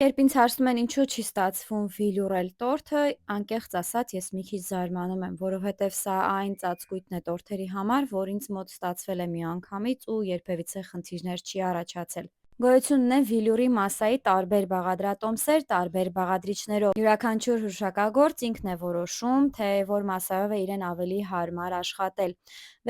Երբ ինձ հարցնում են ինչու չի ստացվում վիլուրել տորթը, անկեղծ ասած ես մի քիչ զարմանում եմ, որովհետև սա այն ծածկույթն է տորթերի համար, որ ինձ մոտ ստացվել է միանգամից ու երբևիցե խնդիրներ չի առաջացել։ Գոյություն ունեն վիլյուրի մասսայի տարբեր բաղադրատոմսեր տարբեր բաղադրիչներով։ Յուրաքանչյուր հուշակագործ ինքն է որոշում, թե որ մասսայով է իրեն ավելի հարմար աշխատել։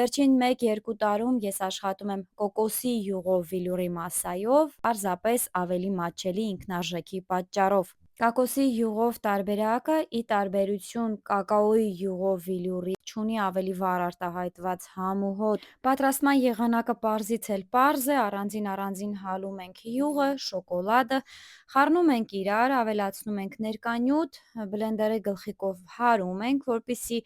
Վերջին 1-2 տարում ես աշխատում եմ կոկոսի յուղով վիլյուրի մասսայով, պարզապես ավելի մատչելի ինքնարժեքի պատճառով։ Կակոսի յուղով տարբերակը, ի տարբերություն կակաոյի յուղով վիլյուրի, ունի ավելի վառ արտահայտված համ ու հոտ։ Պատրաստման եղանակը պարզից էլ պարզ է, առանձին հալում ենք յուղը, շոկոլադը, խառնում ենք իրար, ավելացնում ենք ներկանյութ, բլենդերի գլխիկով հարում ենք, որպեսզի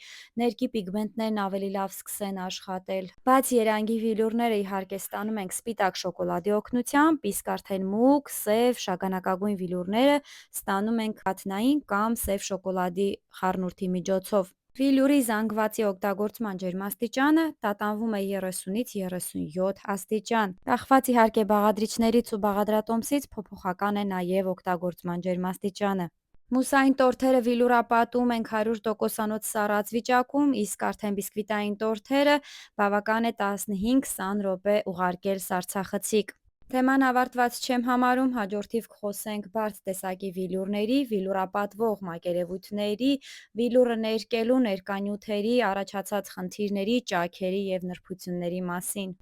ներկի պիգմենտներն ավելի լավ սկսեն աշխատել։ Բաց երանգի վիլյուրները իհարկե ստանում ենք սպիտակ շոկոլադի օգնությամբ, իսկ արդեն մուգ, սև, շագանակագույն վիլյուրները ստանում ենք կաթնային կամ սև շոկոլադի խառնուրդի միջոցով։ Վիլյուրի զանգվածի օգտագործման ջերմաստիճանը տատանվում է 30-ից 37 աստիճան։ Կախված իհարկե բաղադրիչներից ու բաղադրատոմսից փոփոխական է նաև օգտագործման ջերմաստիճանը։ Մուսային տորթերը վիլուրապատում ենք 100%-անոց սառած վիճակում, իսկ արդեն բիսկվիտային տորթերը բավական է 15-20 րոպե ուղարկել սառցախցիկ։ Թեման ավարտված չեմ համարում, հաջորդիվ կխոսենք բարդ տեսակի վիլյուրների, վիլուրապատվող մակերևույթների, վիլուրը ներկելու ներկանյութերի առաջացած խնդիրների, ճաքերի և նրբությունների մասին։